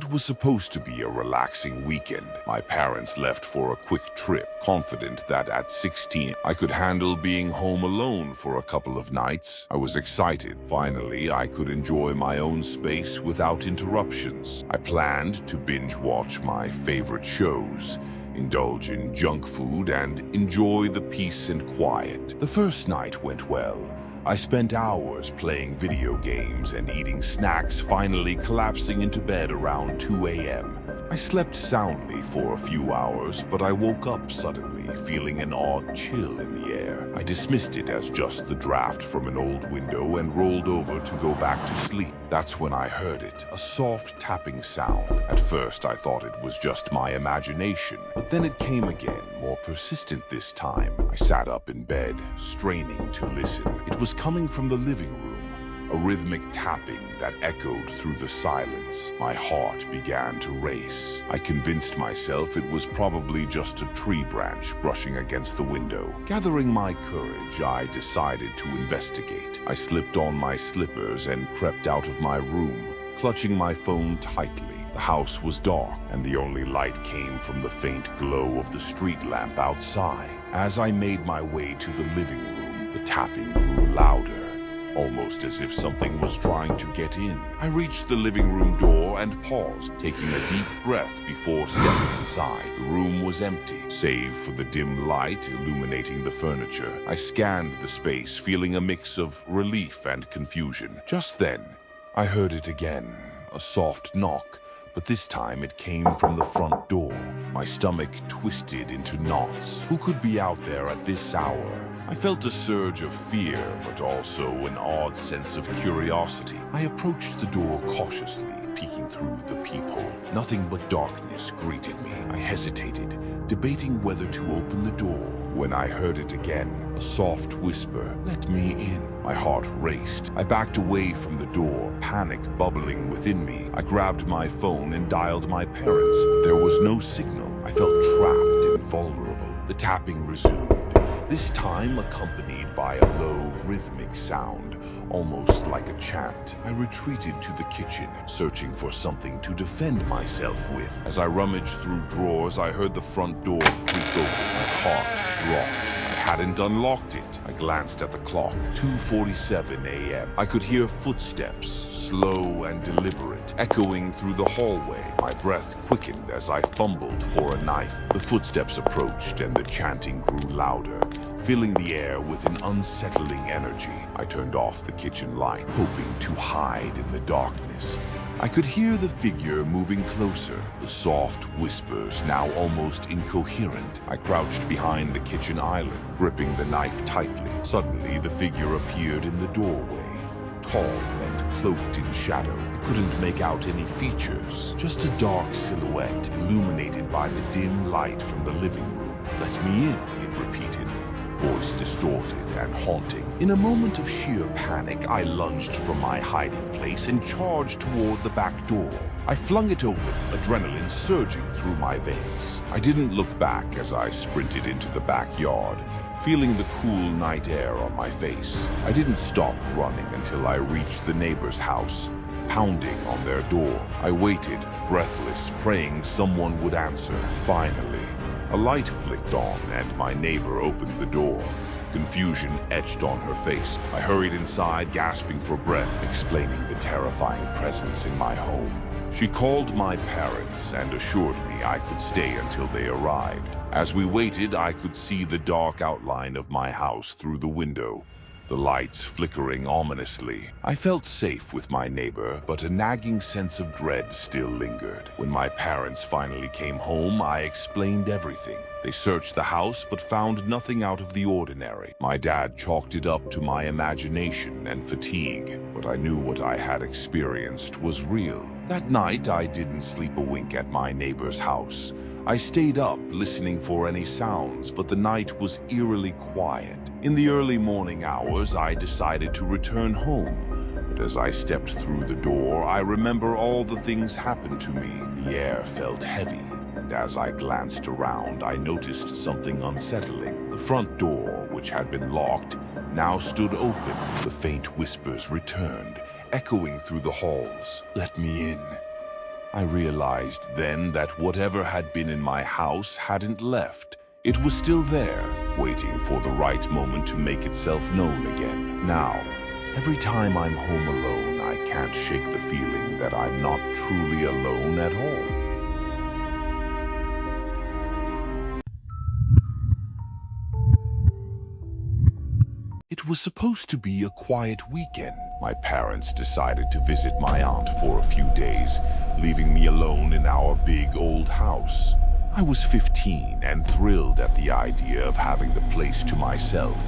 It was supposed to be a relaxing weekend. My parents left for a quick trip, confident that at 16 I could handle being home alone for a couple of nights. I was excited. Finally, I could enjoy my own space without interruptions. I planned to binge watch my favorite shows, indulge in junk food, and enjoy the peace and quiet. The first night went well. I spent hours playing video games and eating snacks, finally collapsing into bed around 2 a.m. I slept soundly for a few hours, but I woke up suddenly, feeling an odd chill in the air. I dismissed it as just the draft from an old window and rolled over to go back to sleep. That's when I heard it, a soft tapping sound. At first, I thought it was just my imagination, but then it came again, more persistent this time. I sat up in bed, straining to listen. It was coming from the living room, a rhythmic tapping that echoed through the silence. My heart began to race. I convinced myself it was probably just a tree branch brushing against the window. Gathering my courage, I decided to investigate. I slipped on my slippers and crept out of my room, clutching my phone tightly. The house was dark, and the only light came from the faint glow of the street lamp outside. As I made my way to the living room, the tapping grew louder, almost as if something was trying to get in. I reached the living room door and paused, taking a deep breath before stepping inside. The room was empty, save for the dim light illuminating the furniture. I scanned the space, feeling a mix of relief and confusion. Just then, I heard it again, a soft knock, but this time it came from the front door. My stomach twisted into knots. Who could be out there at this hour? I felt a surge of fear, but also an odd sense of curiosity. I approached the door cautiously, peeking through the peephole. Nothing but darkness greeted me. I hesitated, debating whether to open the door, when I heard it again, a soft whisper, "Let me in." My heart raced. I backed away from the door, panic bubbling within me. I grabbed my phone and dialed my parents. There was no signal. I felt trapped and vulnerable. The tapping resumed, this time accompanied by a low, rhythmic sound, almost like a chant. I retreated to the kitchen, searching for something to defend myself with. As I rummaged through drawers, I heard the front door creak open. My heart dropped. I hadn't unlocked it. I glanced at the clock, 2:47 a.m. I could hear footsteps, slow and deliberate, echoing through the hallway. My breath quickened as I fumbled for a knife. The footsteps approached and the chanting grew louder, filling the air with an unsettling energy. I turned off the kitchen light, hoping to hide in the darkness. I could hear the figure moving closer, the soft whispers now almost incoherent. I crouched behind the kitchen island, gripping the knife tightly. Suddenly, the figure appeared in the doorway, tall and cloaked in shadow. I couldn't make out any features, just a dark silhouette illuminated by the dim light from the living room. "Let me in," it repeated, voice distorted and haunting. In a moment of sheer panic, I lunged from my hiding place and charged toward the back door. I flung it open, adrenaline surging through my veins. I didn't look back as I sprinted into the backyard, feeling the cool night air on my face. I didn't stop running until I reached the neighbor's house, pounding on their door. I waited, breathless, praying someone would answer. Finally, a light flicked on and my neighbor opened the door. Confusion etched on her face. I hurried inside, gasping for breath, explaining the terrifying presence in my home. She called my parents and assured me I could stay until they arrived. As we waited, I could see the dark outline of my house through the window, the lights flickering ominously. I felt safe with my neighbor, but a nagging sense of dread still lingered. When my parents finally came home, I explained everything. They searched the house but found nothing out of the ordinary. My dad chalked it up to my imagination and fatigue, but I knew what I had experienced was real. That night, I didn't sleep a wink at my neighbor's house. I stayed up, listening for any sounds, but the night was eerily quiet. In the early morning hours, I decided to return home. But as I stepped through the door, I remember all the things happened to me. The air felt heavy, and as I glanced around, I noticed something unsettling. The front door, which had been locked, now stood open. The faint whispers returned, echoing through the halls. "Let me in." I realized then that whatever had been in my house hadn't left. It was still there, waiting for the right moment to make itself known again. Now, every time I'm home alone, I can't shake the feeling that I'm not truly alone at all. It was supposed to be a quiet weekend. My parents decided to visit my aunt for a few days, leaving me alone in our big old house. I was 15 and thrilled at the idea of having the place to myself.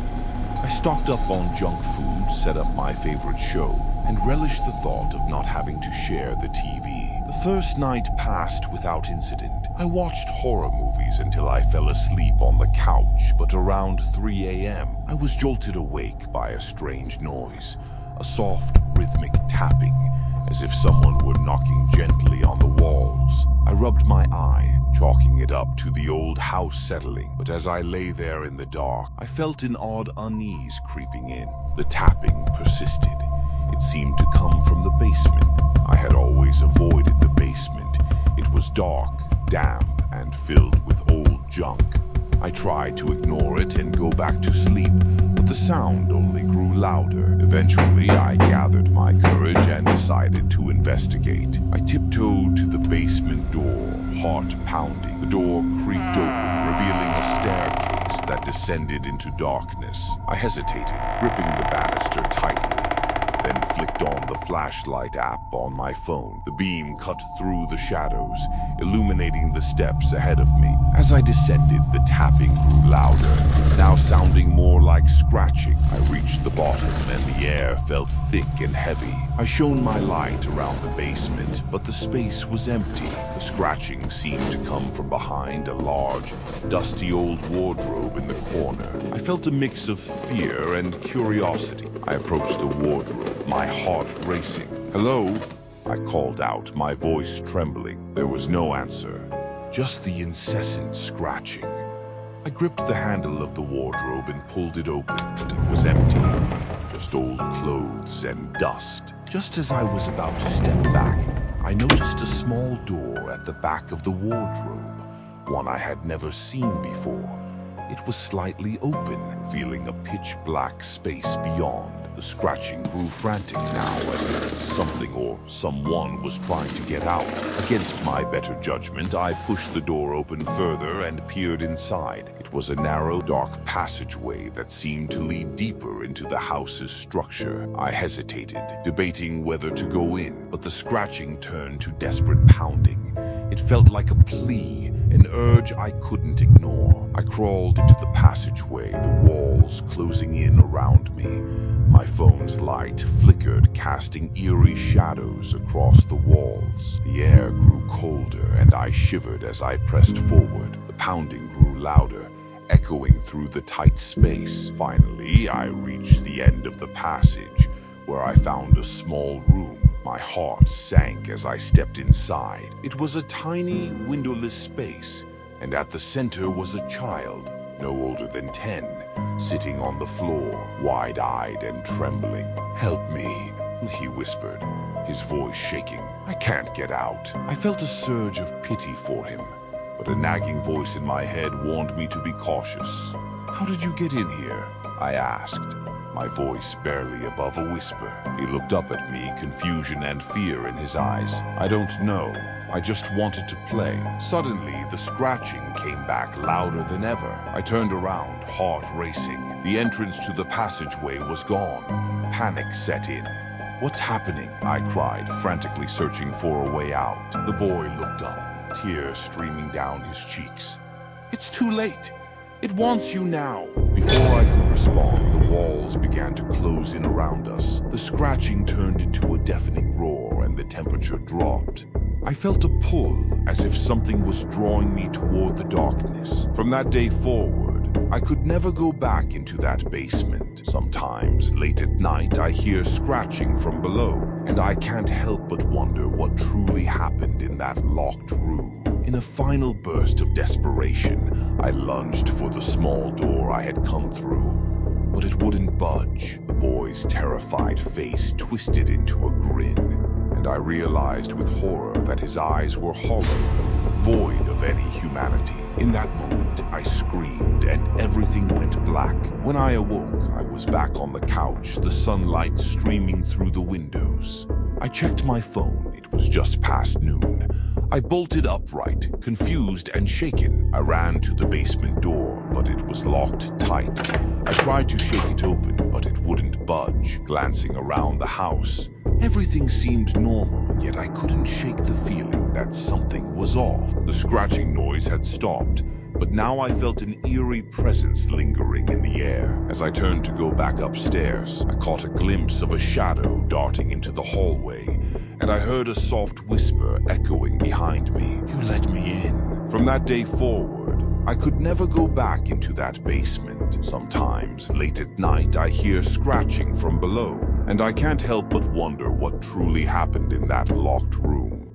I stocked up on junk food, set up my favorite show, and relished the thought of not having to share the TV. The first night passed without incident. I watched horror movies until I fell asleep on the couch, but around 3 a.m., I was jolted awake by a strange noise, a soft, rhythmic tapping, as if someone were knocking gently on the walls. I rubbed my eye, chalking it up to the old house settling, but as I lay there in the dark, I felt an odd unease creeping in. The tapping persisted. It seemed to come from the basement. I had always avoided the basement. It was dark, damp, and filled with old junk. I tried to ignore it and go back to sleep, but the sound only grew louder. Eventually, I gathered my courage and decided to investigate. I tiptoed to the basement door, heart pounding. The door creaked open, revealing a staircase that descended into darkness. I hesitated, gripping the banister tightly, then flicked on the flashlight app on my phone. The beam cut through the shadows, illuminating the steps ahead of me. As I descended, the tapping grew louder, now sounding more like scratching. I reached the bottom, and the air felt thick and heavy. I shone my light around the basement, but the space was empty. The scratching seemed to come from behind a large, dusty old wardrobe in the corner. I felt a mix of fear and curiosity. I approached the wardrobe, my heart racing. "Hello?" I called out, my voice trembling. There was no answer, just the incessant scratching. I gripped the handle of the wardrobe and pulled it open, but it was empty. Just old clothes and dust. Just as I was about to step back, I noticed a small door at the back of the wardrobe, one I had never seen before. It was slightly open, revealing a pitch-black space beyond. The scratching grew frantic now, as if something or someone was trying to get out. Against my better judgment, I pushed the door open further and peered inside. It was a narrow, dark passageway that seemed to lead deeper into the house's structure. I hesitated, debating whether to go in, but the scratching turned to desperate pounding. It felt like a plea, an urge I couldn't ignore. I crawled into the passageway, the walls closing in around me. My phone's light flickered, casting eerie shadows across the walls. The air grew colder, and I shivered as I pressed forward. The pounding grew louder, echoing through the tight space. Finally, I reached the end of the passage, where I found a small room. My heart sank as I stepped inside. It was a tiny, windowless space, and at the center was a child, no older than 10, sitting on the floor, wide-eyed and trembling. "Help me," he whispered, his voice shaking. "I can't get out." I felt a surge of pity for him, but a nagging voice in my head warned me to be cautious. "How did you get in here?" I asked, my voice barely above a whisper. He looked up at me, confusion and fear in his eyes. "I don't know. I just wanted to play." Suddenly, the scratching came back louder than ever. I turned around, heart racing. The entrance to the passageway was gone. Panic set in. "What's happening?" I cried, frantically searching for a way out. The boy looked up, tears streaming down his cheeks. "It's too late. It wants you now." Before I could respond, the walls began to close in around us. The scratching turned into a deafening roar, and the temperature dropped. I felt a pull, as if something was drawing me toward the darkness. From that day forward, I could never go back into that basement. Sometimes, late at night, I hear scratching from below, and I can't help but wonder what truly happened in that locked room. In a final burst of desperation, I lunged for the small door I had come through, but it wouldn't budge. The boy's terrified face twisted into a grin, and I realized with horror that his eyes were hollow, void of any humanity. In that moment, I screamed and everything went black. When I awoke, I was back on the couch, the sunlight streaming through the windows. I checked my phone. It was just past noon. I bolted upright, confused and shaken. I ran to the basement door, but it was locked tight. I tried to shake it open, but it wouldn't budge. Glancing around the house, everything seemed normal, yet I couldn't shake the feeling that something was off. The scratching noise had stopped, but now I felt an eerie presence lingering in the air. As I turned to go back upstairs, I caught a glimpse of a shadow darting into the hallway, and I heard a soft whisper echoing behind me. "You let me in." From that day forward, I could never go back into that basement. Sometimes, late at night, I hear scratching from below, and I can't help but wonder what truly happened in that locked room.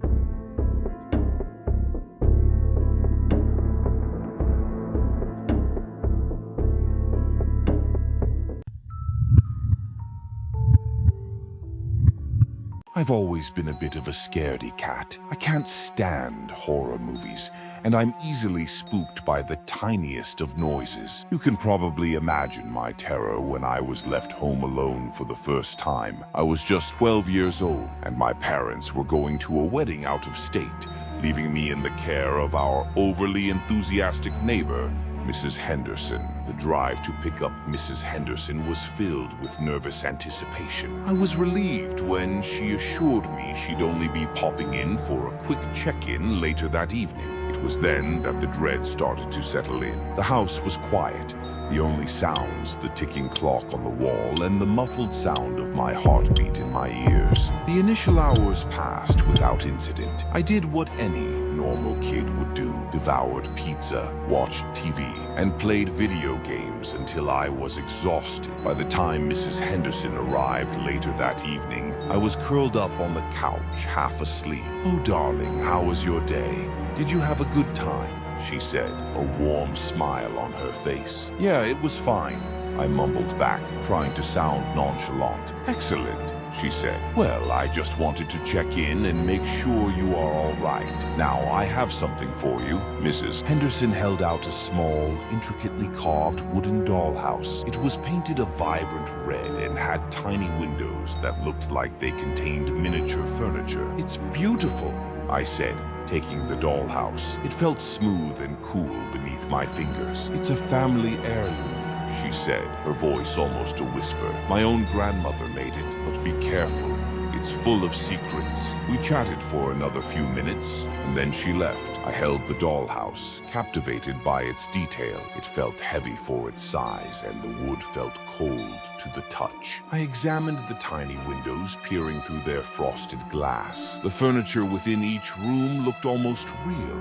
I've always been a bit of a scaredy cat. I can't stand horror movies, and I'm easily spooked by the tiniest of noises. You can probably imagine my terror when I was left home alone for the first time. I was just 12 years old, and my parents were going to a wedding out of state, leaving me in the care of our overly enthusiastic neighbor, Mrs. Henderson. The drive to pick up Mrs. Henderson was filled with nervous anticipation. I was relieved when she assured me she'd only be popping in for a quick check-in later that evening. It was then that the dread started to settle in. The house was quiet. The only sounds, the ticking clock on the wall and the muffled sound of my heartbeat in my ears. The initial hours passed without incident. I did what any normal kid would do. Devoured pizza, watched TV, and played video games until I was exhausted. By the time Mrs. Henderson arrived later that evening, I was curled up on the couch, half asleep. "Oh, darling, how was your day? Did you have a good time?" she said, a warm smile on her face. "Yeah, it was fine," I mumbled back, trying to sound nonchalant. "Excellent," she said. "Well, I just wanted to check in and make sure you are all right. Now, I have something for you." Mrs. Henderson held out a small, intricately carved wooden dollhouse. It was painted a vibrant red and had tiny windows that looked like they contained miniature furniture. "It's beautiful," I said, taking the dollhouse. It felt smooth and cool beneath my fingers. "It's a family heirloom," she said, her voice almost a whisper. "My own grandmother made it, but be careful. It's full of secrets." We chatted for another few minutes, and then she left. I held the dollhouse, captivated by its detail. It felt heavy for its size, and the wood felt cold to the touch. I examined the tiny windows, peering through their frosted glass. The furniture within each room looked almost real,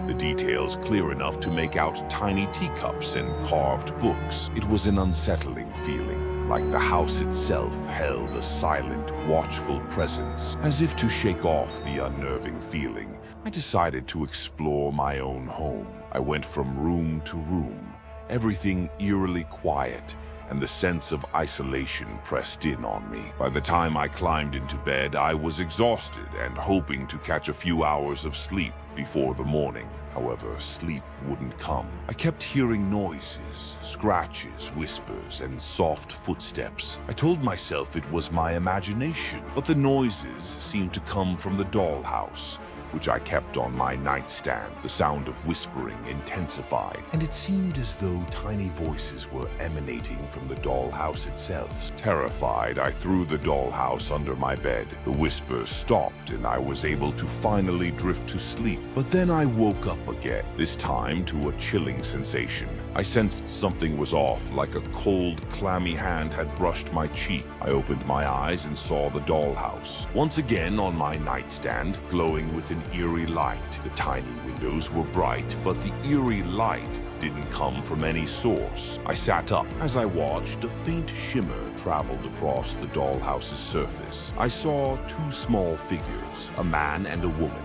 the details clear enough to make out tiny teacups and carved books. It was an unsettling feeling, like the house itself held a silent, watchful presence. As if to shake off the unnerving feeling, I decided to explore my own home. I went from room to room, everything eerily quiet, and the sense of isolation pressed in on me. By the time I climbed into bed, I was exhausted and hoping to catch a few hours of sleep before the morning. However, sleep wouldn't come. I kept hearing noises, scratches, whispers, and soft footsteps. I told myself it was my imagination, but the noises seemed to come from the dollhouse, which I kept on my nightstand. The sound of whispering intensified, and it seemed as though tiny voices were emanating from the dollhouse itself. Terrified, I threw the dollhouse under my bed. The whispers stopped, and I was able to finally drift to sleep. But then I woke up again, this time to a chilling sensation. I sensed something was off, like a cold, clammy hand had brushed my cheek. I opened my eyes and saw the dollhouse, once again on my nightstand, glowing with an eerie light. The tiny windows were bright, but the eerie light didn't come from any source. I sat up. As I watched, a faint shimmer traveled across the dollhouse's surface. I saw two small figures, a man and a woman.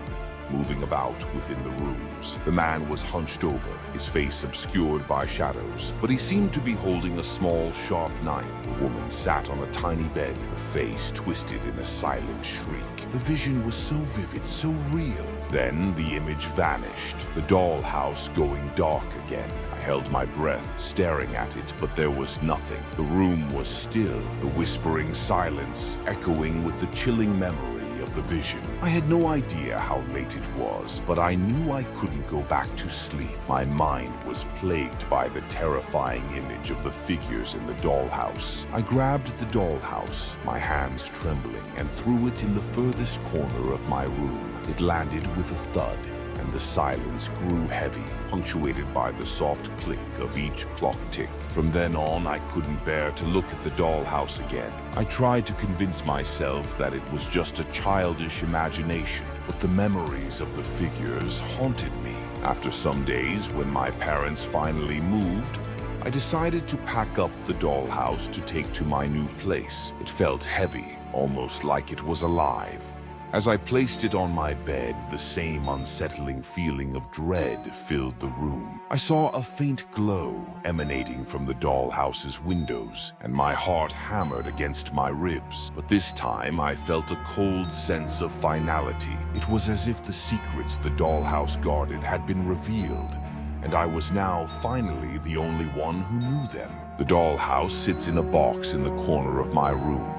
moving about within the rooms. The man was hunched over, his face obscured by shadows, but he seemed to be holding a small, sharp knife. The woman sat on a tiny bed, her face twisted in a silent shriek. The vision was so vivid, so real. Then the image vanished, the dollhouse going dark again. I held my breath, staring at it, but there was nothing. The room was still, the whispering silence echoing with the chilling memory of the vision. I had no idea how late it was, but I knew I couldn't go back to sleep. My mind was plagued by the terrifying image of the figures in the dollhouse. I grabbed the dollhouse, my hands trembling, and threw it in the furthest corner of my room. It landed with a thud, and the silence grew heavy, punctuated by the soft click of each clock tick. From then on, I couldn't bear to look at the dollhouse again. I tried to convince myself that it was just a childish imagination, but the memories of the figures haunted me. After some days, when my parents finally moved, I decided to pack up the dollhouse to take to my new place. It felt heavy, almost like it was alive. As I placed it on my bed, the same unsettling feeling of dread filled the room. I saw a faint glow emanating from the dollhouse's windows, and my heart hammered against my ribs. But this time, I felt a cold sense of finality. It was as if the secrets the dollhouse guarded had been revealed, and I was now finally the only one who knew them. The dollhouse sits in a box in the corner of my room,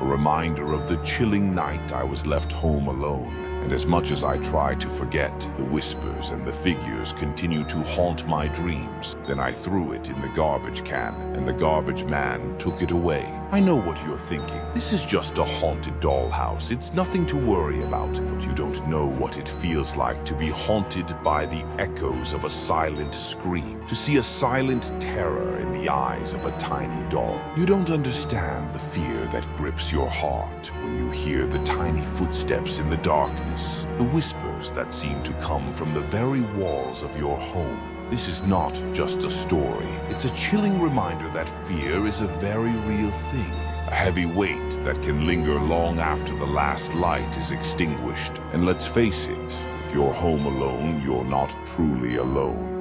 a reminder of the chilling night I was left home alone. And as much as I try to forget, the whispers and the figures continue to haunt my dreams. Then I threw it in the garbage can, and the garbage man took it away. I know what you're thinking. This is just a haunted dollhouse. It's nothing to worry about. But you don't know what it feels like to be haunted by the echoes of a silent scream, to see a silent terror in the eyes of a tiny doll. You don't understand the fear that grips your heart when you hear the tiny footsteps in the darkness, the whispers that seem to come from the very walls of your home. This is not just a story. It's a chilling reminder that fear is a very real thing, a heavy weight that can linger long after the last light is extinguished. And let's face it, if you're home alone, you're not truly alone.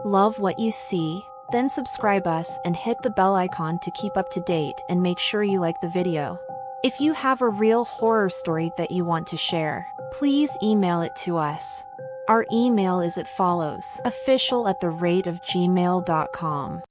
Love what you see? Then subscribe us and hit the bell icon to keep up to date, and make sure you like the video. If you have a real horror story that you want to share, please email it to us. Our email is as follows: official@gmail.com.